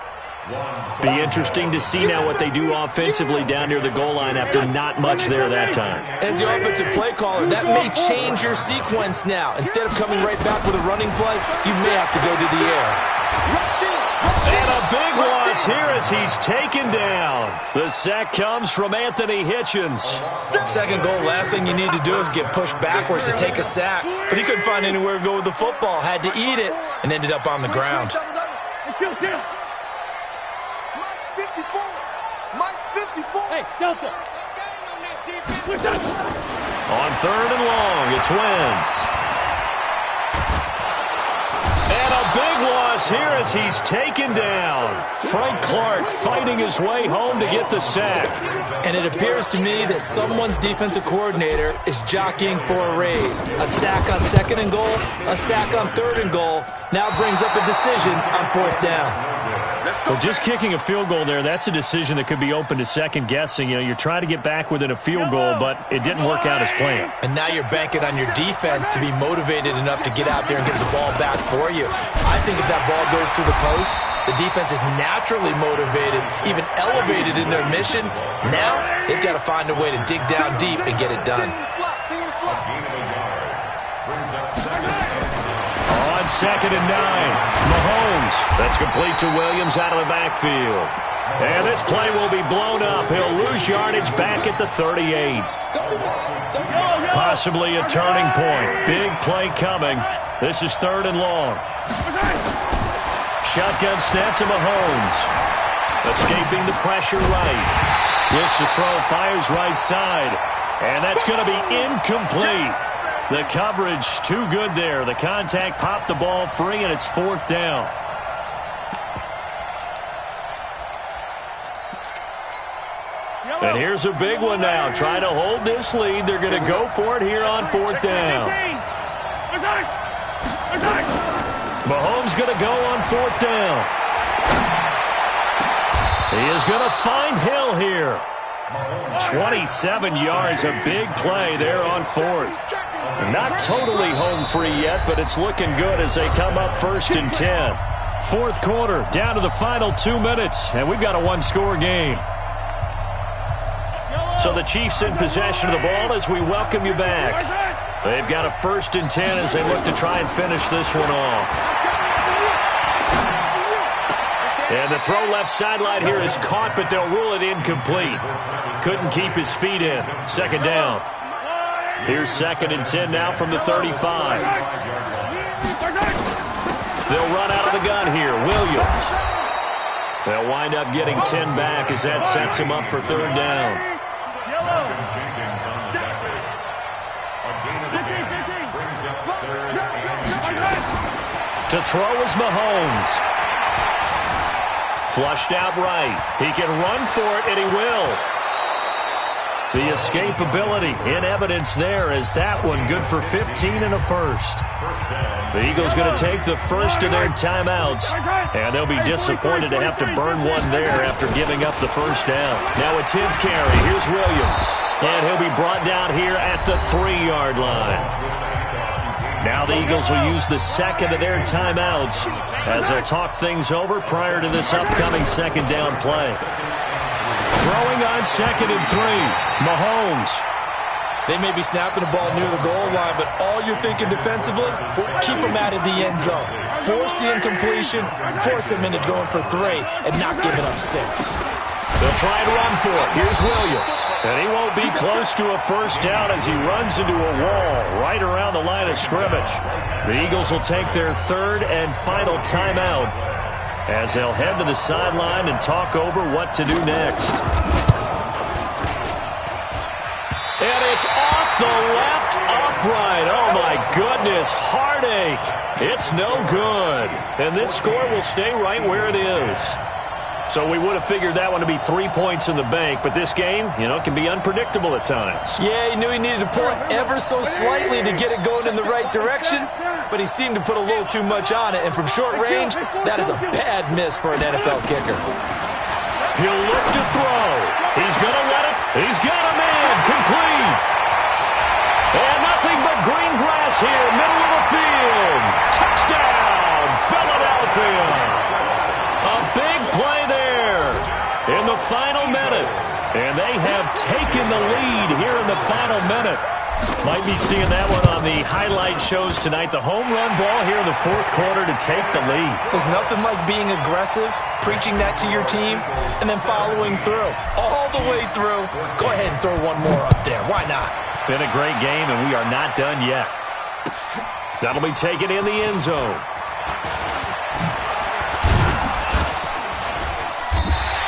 Be interesting to see now what they do offensively down near the goal line after not much there that time. As the offensive play caller, that may change your sequence now. Instead of coming right back with a running play, you may have to go to the air. And a big loss here as he's taken down. The sack comes from Anthony Hitchens. Second goal, last thing you need to do is get pushed backwards to take a sack. But he couldn't find anywhere to go with the football, had to eat it, and ended up on the ground. Hey, Delta. On third and long, it's Wentz. And a big loss here as he's taken down. Frank Clark fighting his way home to get the sack. And it appears to me that someone's defensive coordinator is jockeying for a raise. A sack on second and goal, a sack on third and goal. Now brings up a decision on fourth down. Well, just kicking a field goal there, that's a decision that could be open to second guessing. You know, you're trying to get back within a field goal, but it didn't work out as planned. And now you're banking on your defense to be motivated enough to get out there and get the ball back for you. I think if that ball goes through the post, the defense is naturally motivated, even elevated in their mission. Now they've got to find a way to dig down deep and get it done. On second and 9, Mahomes. That's complete to Williams out of the backfield. And this play will be blown up. He'll lose yardage back at the 38. Possibly a turning point. Big play coming. This is 3rd and long. Shotgun snap to Mahomes. Escaping the pressure right. Looks to throw, fires right side. And that's going to be incomplete. The coverage too good there. The contact popped the ball free, and it's 4th down. And here's a big one now. Trying to hold this lead. They're going to go for it here on 4th down. Mahomes going to go on 4th down. He is going to find Hill here. 27 yards, a big play there on 4th. Not totally home free yet, but it's looking good as they come up 1st and 10. 4th quarter, down to the final 2 minutes, and we've got a one-score game. So the Chiefs in possession of the ball as we welcome you back. They've got a 1st and 10 as they look to try and finish this one off. And the throw left sideline here is caught, but they'll rule it incomplete. Couldn't keep his feet in. 2nd down. Here's 2nd and 10 now from the 35. They'll run out of the gun here. Williams. They'll wind up getting 10 back as that sets him up for 3rd down. To throw is Mahomes. Flushed out right. He can run for it, and he will. The escapability in evidence there as that one good for 15 and a first. The Eagles going to take the first of their timeouts, and they'll be disappointed to have to burn one there after giving up the first down. Now a 10th carry. Here's Williams, and he'll be brought down here at the 3-yard line. Now the Eagles will use the second of their timeouts as they'll talk things over prior to this upcoming 2nd down play. Throwing on 2nd and 3, Mahomes. They may be snapping the ball near the goal line, but all you're thinking defensively, keep them out of the end zone. Force the incompletion, force them into going for 3, and not giving up 6. They'll try and run for it. Here's Williams. And he won't be close to a first down as he runs into a wall right around the line of scrimmage. The Eagles will take their 3rd and final timeout as they'll head to the sideline and talk over what to do next. And it's off the left upright. Oh, my goodness. Heartache. It's no good. And this score will stay right where it is. So we would have figured that one to be 3 points in the bank, but this game, can be unpredictable at times. Yeah, he knew he needed to pull it ever so slightly to get it going in the right direction, but he seemed to put a little too much on it, and from short range, that is a bad miss for an NFL kicker. He'll look to throw. He's going to let it. He's got a man. Complete. And nothing but green grass here, middle of the field. Touchdown, Philadelphia. A big play there in the final minute. And they have taken the lead here in the final minute. Might be seeing that one on the highlight shows tonight. The home run ball here in the 4th quarter to take the lead. There's nothing like being aggressive, preaching that to your team, and then following through. All the way through. Go ahead and throw one more up there. Why not? Been a great game, and we are not done yet. That'll be taken in the end zone.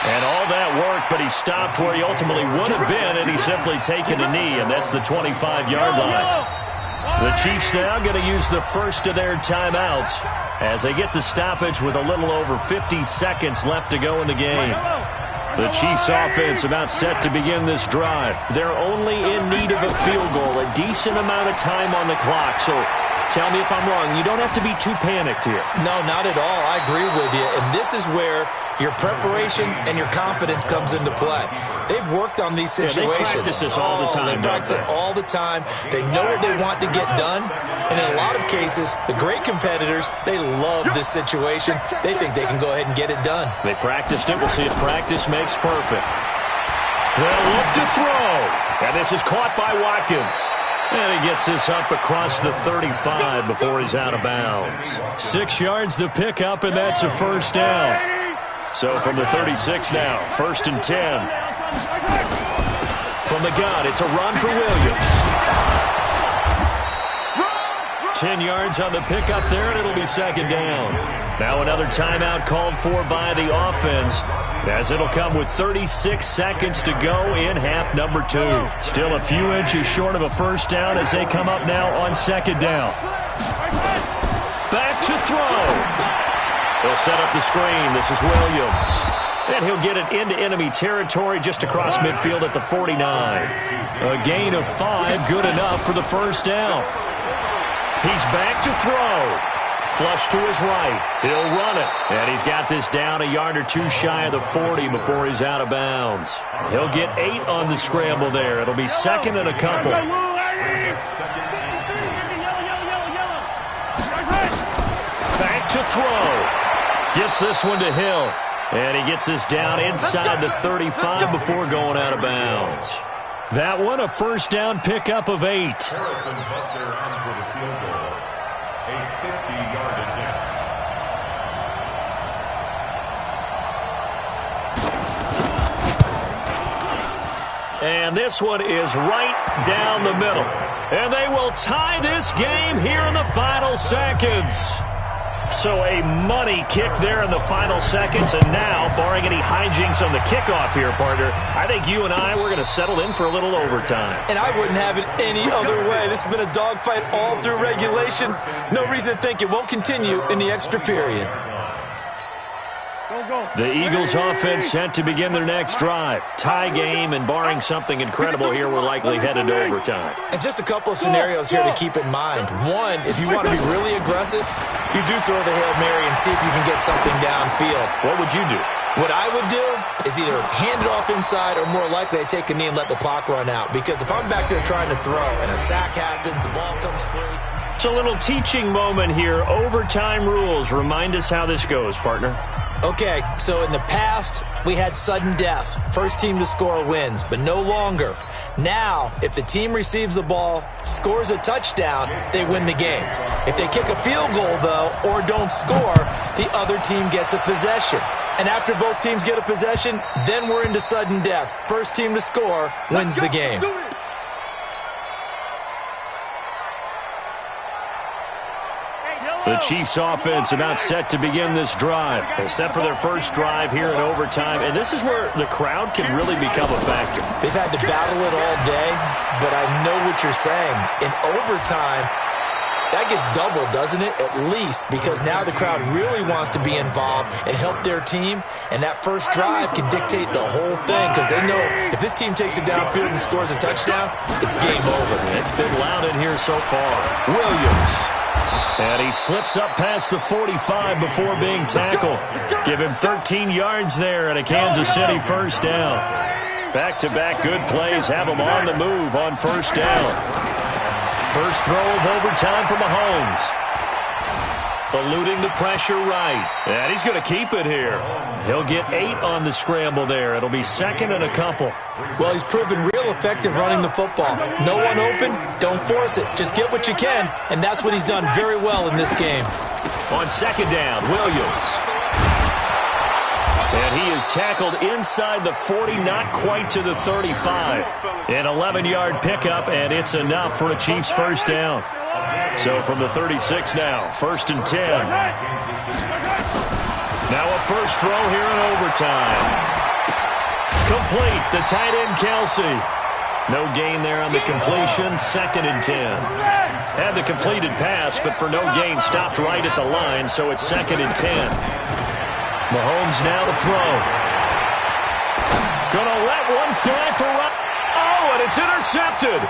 And all that work, but he stopped where he ultimately would have been, and he's simply taken a knee, and that's the 25-yard line. The Chiefs now going to use the first of their timeouts as they get the stoppage with a little over 50 seconds left to go in the game. The Chiefs offense about set to begin this drive. They're only in need of a field goal, a decent amount of time on the clock, so tell me if I'm wrong. You don't have to be too panicked here. No, not at all. I agree with you. And this is where your preparation and your confidence comes into play. They've worked on these situations. Yeah, they practice this all the time. They practice it all the time. They know what they want to get done. And in a lot of cases, the great competitors, they love this situation. They think they can go ahead and get it done. They practiced it. We'll see if practice makes perfect. They'll look to throw. And this is caught by Watkins. And he gets this up across the 35 before he's out of bounds. 6 yards the pickup, and that's a first down. So from the 36 now, 1st and 10. From the gun, it's a run for Williams. 10 yards on the pickup there, and it'll be 2nd down. Now another timeout called for by the offense, as it'll come with 36 seconds to go in half number 2. Still a few inches short of a 1st down as they come up now on 2nd down. Back to throw. They'll set up the screen. This is Williams. And he'll get it into enemy territory just across midfield at the 49. A gain of 5, good enough for the 1st down. He's back to throw. Flush to his right. He'll run it. And he's got this down a yard or 2 shy of the 40 before he's out of bounds. He'll get 8 on the scramble there. It'll be 2nd and a couple. Back to throw. Gets this one to Hill. And he gets this down inside the 35 before going out of bounds. That one, a 1st down pickup of 8. Harrison Butler on for the field goal. A 50-yard attempt. And this one is right down the middle. And they will tie this game here in the final seconds. So a money kick there in the final seconds, and now, barring any hijinks on the kickoff here, partner, I think you and I, we're going to settle in for a little overtime. And I wouldn't have it any other way. This has been a dogfight all through regulation. No reason to think it won't continue in the extra period. The Eagles offense set to begin their next drive. Tie game, and barring something incredible here, we're likely headed to overtime. And just a couple of scenarios here to keep in mind. One, if you want to be really aggressive, you do throw the Hail Mary and see if you can get something downfield. What would you do? What I would do is either hand it off inside or more likely I take a knee and let the clock run out. Because if I'm back there trying to throw and a sack happens, the ball comes free. It's a little teaching moment here. Overtime rules. Remind us how this goes, partner. Okay, so in the past, we had sudden death. First team to score wins, but no longer. Now, if the team receives the ball, scores a touchdown, they win the game. If they kick a field goal, though, or don't score, the other team gets a possession. And after both teams get a possession, then we're into sudden death. First team to score wins the game. The Chiefs offense about set to begin this drive. They're set for their first drive here in overtime, and this is where the crowd can really become a factor. They've had to battle it all day, but I know what you're saying. In overtime, that gets doubled, doesn't it? At least, because now the crowd really wants to be involved and help their team, and that first drive can dictate the whole thing because they know if this team takes it downfield and scores a touchdown, it's game over. It's been loud in here so far. Williams. And he slips up past the 45 before being tackled. Give him 13 yards there and a Kansas City 1st down. Back-to-back good plays have him on the move on 1st down. First throw of overtime for Mahomes. Eluding the pressure right. And he's going to keep it here. He'll get 8 on the scramble there. It'll be 2nd and a couple. Well, he's proven real effective running the football. No one open, don't force it. Just get what you can, and that's what he's done very well in this game. On 2nd down, Williams. And he is tackled inside the 40, not quite to the 35. An 11-yard pickup, and it's enough for a Chiefs 1st down. So from the 36 now, 1st and 10. Now a first throw here in overtime. Complete, the tight end Kelsey. No gain there on the completion, 2nd and 10. Had the completed pass, but for no gain, stopped right at the line, so it's 2nd and 10. Mahomes now to throw. Gonna let one fly for run. Oh, and it's intercepted.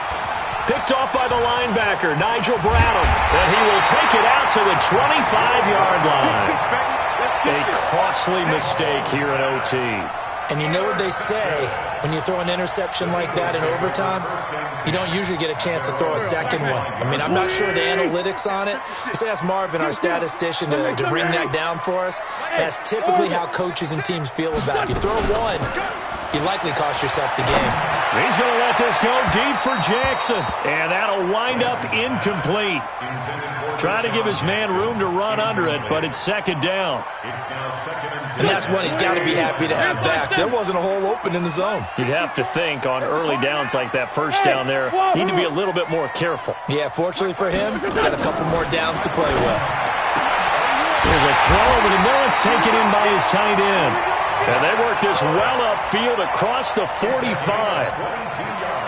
Picked off by the linebacker, Nigel Bradham. And he will take it out to the 25-yard line. A costly mistake here in OT. And you know what they say, when you throw an interception like that in overtime, you don't usually get a chance to throw a second one. I mean, I'm not sure the analytics on it. Let's ask Marvin, our statistician, to bring that down for us. That's typically how coaches and teams feel about it. If you throw one, you likely cost yourself the game. He's going to let this go deep for Jackson. And that'll wind up incomplete. Try to give his man room to run under it, but it's second down. And that's one he's got to be happy to have back. There wasn't a hole open in the zone. You'd have to think on early downs like that first down there, need to be a little bit more careful. Yeah, fortunately for him, got a couple more downs to play with. There's a throw, but no, it's taken in by his tight end. And they work this well upfield across the 45.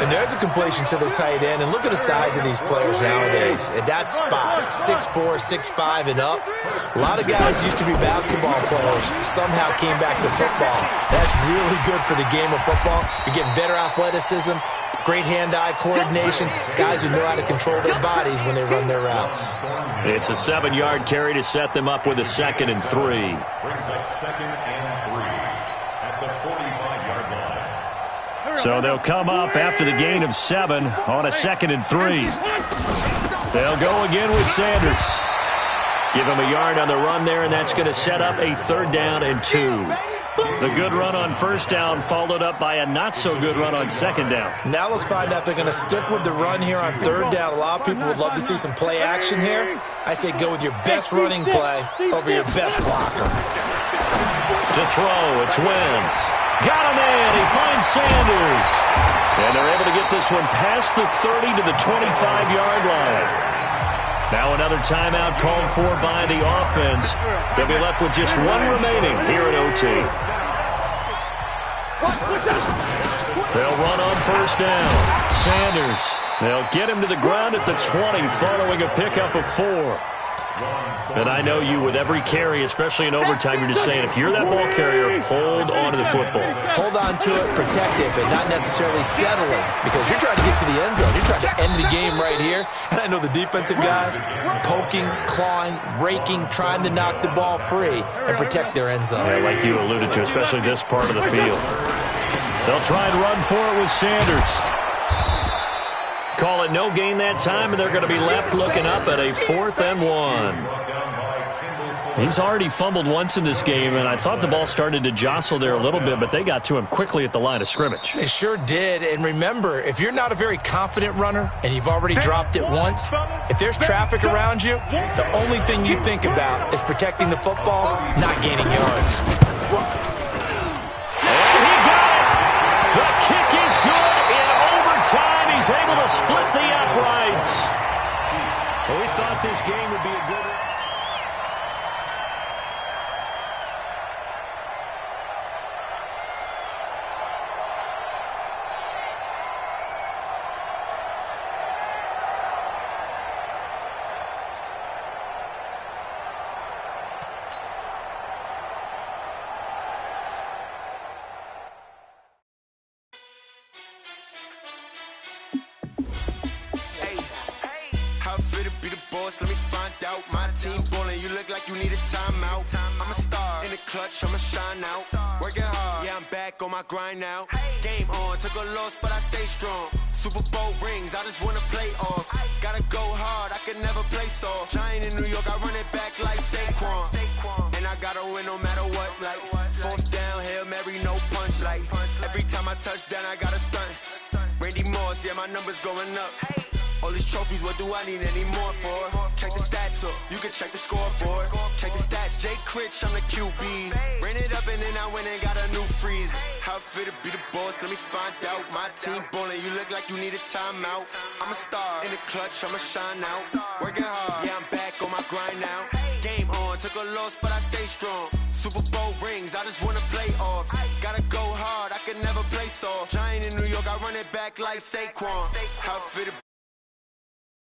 And there's a completion to the tight end. And look at the size of these players nowadays. At that spot, 6'4", 6'5", and up. A lot of guys used to be basketball players, somehow came back to football. That's really good for the game of football. You're getting better athleticism, great hand-eye coordination, guys who know how to control their bodies when they run their routes. It's a 7-yard carry to set them up with a 2nd and 3. Brings up 2nd and 3 at the 45-yard line. So they'll come up after the gain of 7 on a 2nd and 3. They'll go again with Sanders. Give him a yard on the run there, and that's going to set up a 3rd down and 2. The good run on 1st down followed up by a not-so-good run on 2nd down. Now let's find out if they're going to stick with the run here on 3rd down. A lot of people would love to see some play action here. I say go with your best running play over your best blocker. To throw, it's Wentz. Got a man. He finds Sanders. And they're able to get this one past the 30 to the 25-yard line. Now another timeout called for by the offense. They'll be left with just one remaining here at OT. They'll run on 1st down. Sanders. They'll get him to the ground at the 20 following a pickup of 4. And I know you, with every carry, especially in overtime, you're just saying, if you're that ball carrier, hold on to the football. Hold on to it, protect it, but not necessarily settling, because you're trying to get to the end zone. You're trying to end the game right here. And I know the defensive guys poking, clawing, raking, trying to knock the ball free and protect their end zone. Yeah, like you alluded to, especially this part of the field. They'll try and run for it with Sanders. Call it no gain that time, and they're going to be left looking up at a 4th and 1. He's already fumbled once in this game, and I thought the ball started to jostle there a little bit, but they got to him quickly at the line of scrimmage. They sure did, and remember, if you're not a very confident runner and you've already dropped it once, if there's traffic around you, the only thing you think about is protecting the football, not gaining yards. And he got it! The kick is good in overtime. He's able to split the uprights. Well, we thought this game would be a good one. Let me find out. My team ballin', you look like you need a timeout. I'm a star in the clutch, I'ma shine out. Working hard, yeah, I'm back on my grind now. Game on, took a loss, but I stay strong. Super Bowl rings, I just wanna play off. Gotta go hard, I can never play soft. Giant in New York, I run it back like Saquon. And I gotta win no matter what, like 4th down, Hail Mary, no punch. Like every time I touch down, I gotta stunt. Randy Moss, yeah, my numbers going up. All these trophies, what do I need any more for? Check the stats up, you can check the scoreboard. Check the stats, Jay Critch, I'm the QB. Ran it up and then I went and got a new freeze. How it feel to be the boss, let me find out. My team ballin', you look like you need a timeout. I'm a star in the clutch, I'ma shine out. Working hard, yeah, I'm back on my grind now. Game on, took a loss, but I stay strong. Super Bowl rings, I just wanna play off. Gotta go hard, I can never play soft. Giant in New York, I run it back like Saquon. How it feel to